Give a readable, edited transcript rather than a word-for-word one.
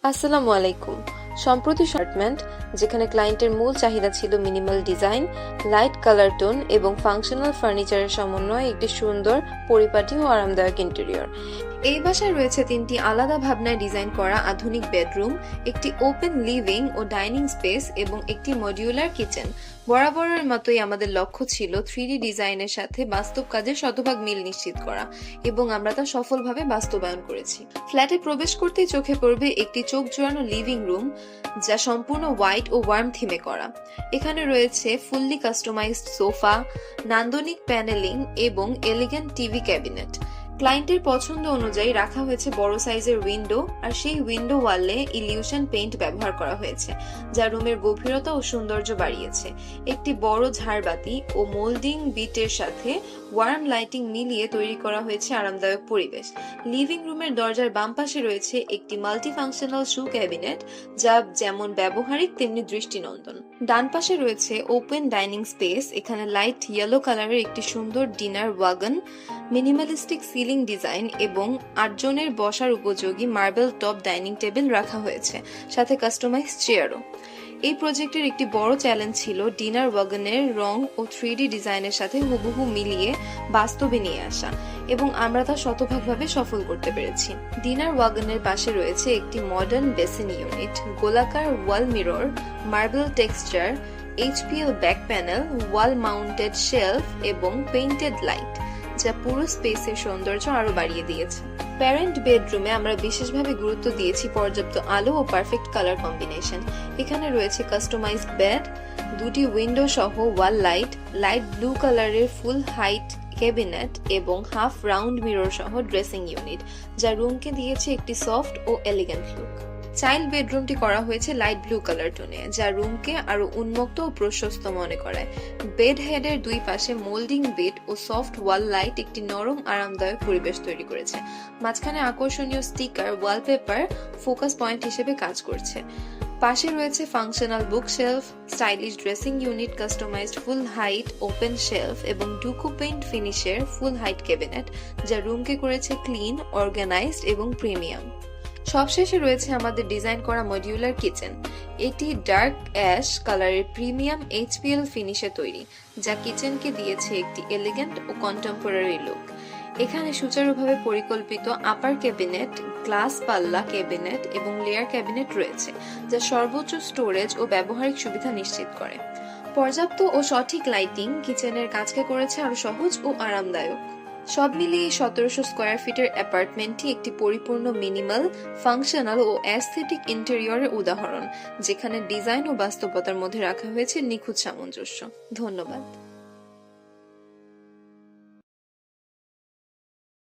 আসসালামু আলাইকুম। সম্প্রতি অ্যাপার্টমেন্ট যেখানে ক্লায়েন্টের মূল চাহিদা ছিল minimal design, light colour tone এবং ফাংশনাল ফার্নিচারের সমন্বয়ে একটি সুন্দর, পরিপাটি ও আরামদায়ক ইন্টেরিয়র। এই বাসায় রয়েছে 3টি আলাদা ভাবনায় ডিজাইন করা আধুনিক বেডরুম, একটি ওপেন লিভিং ও ডাইনিং স্পেস এবং একটি মডিউলার কিচেন। বরাবরের মতোই আমাদের লক্ষ্য ছিল 3D ডিজাইনের সাথে বাস্তব কাজের শতভাগ মিল নিশ্চিত করা এবং আমরা তা সফলভাবে বাস্তবায়ন করেছি। ফ্ল্যাটে প্রবেশ করতেই চোখে পড়বে একটি চোখ জোড়ানো লিভিং রুম, যা সম্পূর্ণ হোয়াইট ও ওয়ার্ম থিমে করা। এখানে রয়েছে ফুললি কাস্টমাইজড সোফা, নান্দনিক প্যানেলিং এবং এলিগেন্ট টিভি ক্যাবিনেট। ক্লায়েন্টের পছন্দ অনুযায়ী রাখা হয়েছে বড় সাইজের উইন্ডো, আর সেই উইন্ডো ওয়ালে ইলিউশন পেইন্ট ব্যবহার করা হয়েছে, যা রুমের গভীরতা ও সৌন্দর্য বাড়িয়েছে। একটি বড় ঝাড়বাতি ও মোল্ডিং বিটের সাথে ওয়ার্ম লাইটিং মিলিয়ে তৈরি করা হয়েছে আরামদায়ক পরিবেশ। লিভিং রুমের দরজার বাম পাশে রয়েছে একটি মাল্টিফাংশনাল শু ক্যাবিনেট, যা যেমন ব্যবহারিক তেমনি দৃষ্টিনন্দন। ডান পাশে রয়েছে ওপেন ডাইনিং স্পেস। এখানে লাইট ইয়েলো কালারের একটি সুন্দর dinner wagon, minimalistic ceiling design এবং 8 জনের বসার উপযোগী মার্বেল টপ ডাইনিং টেবিল রাখা হয়েছে, সাথে কাস্টমাইজ চেয়ারও। এই প্রজেক্টের একটি বড় চ্যালেঞ্জ ছিল ডিনার ওয়াগনের রং ও 3D ডিজাইনের সাথে হুবহু মিলিয়ে বাস্তবে নিয়ে আসা, এবং আমরা তা শতভাগভাবে সফল করতে পেরেছি। ডিনার ওয়াগনের পাশে রয়েছে একটি মডার্ন বেসিন ইউনিট, গোলাকার wall mirror, marble texture, HPL back panel, wall mounted shelf এবং পেইন্টেড লাইট, যা পুরো স্পেসের সৌন্দর্য আরো বাড়িয়ে দিয়েছে। প্যারেন্ট বেডরুমে আমরা বিশেষভাবে গুরুত্ব দিয়েছি পর্যাপ্ত আলো ও পারফেক্ট কালার কম্বিনেশন। এখানে রয়েছে কাস্টমাইজড বেড, 2টি উইন্ডো সহ ওয়াল লাইট, লাইট ব্লু কালারের ফুল হাইট ক্যাবিনেট এবং হাফ রাউন্ড মিরর সহ ড্রেসিং ইউনিট, যা রুমকে দিয়েছে একটি সফট ও এলিগেন্ট লুক। চাইল্ড বেডরুমটি করা হয়েছে লাইট ব্লু কালার টোনে, যা রুমকে আরো উন্মুক্ত ও প্রশস্ত মনে করায়। বেড হেডের দুই পাশে মোল্ডিং বিট ও সফট ওয়াল লাইট একটি নরম আরামদায়ক পরিবেশ তৈরি করেছে। মাঝখানে আকর্ষণীয় স্টিকার ওয়ালপেপার ফোকাস পয়েন্ট হিসেবে কাজ করছে। পাশে রয়েছে functional book shelf, stylish dressing unit, customized full height open shelf এবং ডুকো পেইন্ট ফিনিশের ফুল হাইট ক্যাবিনেট, যা রুমকে করেছে ক্লিন, অর্গানাইজড এবং প্রিমিয়াম। সবশেষে রয়েছে আমাদের ডিজাইন করা মডিউলার কিচেন। এটি ডার্ক অ্যাশ কালারের প্রিমিয়াম HPL ফিনিশে তৈরি, যা কিচেনকে দিয়েছে একটি এলিগেন্ট ও কন্টেম্পোরারি লুক। এখানে সুচারুভাবে পরিকল্পিত আপার ক্যাবিনেট, গ্লাস পাল্লা ক্যাবিনেট এবং লেয়ার ক্যাবিনেট রয়েছে, যা সর্বোচ্চ স্টোরেজ ও ব্যবহারিক সুবিধা নিশ্চিত করে। পর্যাপ্ত ও সঠিক লাইটিং কিচেনের কাজকে করেছে আরো সহজ ও আরামদায়ক। সব মিলিয়ে 1700 স্কয়ার ফিটের অ্যাপার্টমেন্টটি একটি পরিপূর্ণ মিনিমাল, ফাংশনাল ও অ্যাস্থেটিক ইন্টেরিয়রের উদাহরণ, যেখানে ডিজাইন ও বাস্তবতার মধ্যে রাখা হয়েছে নিখুঁত সামঞ্জস্য। ধন্যবাদ।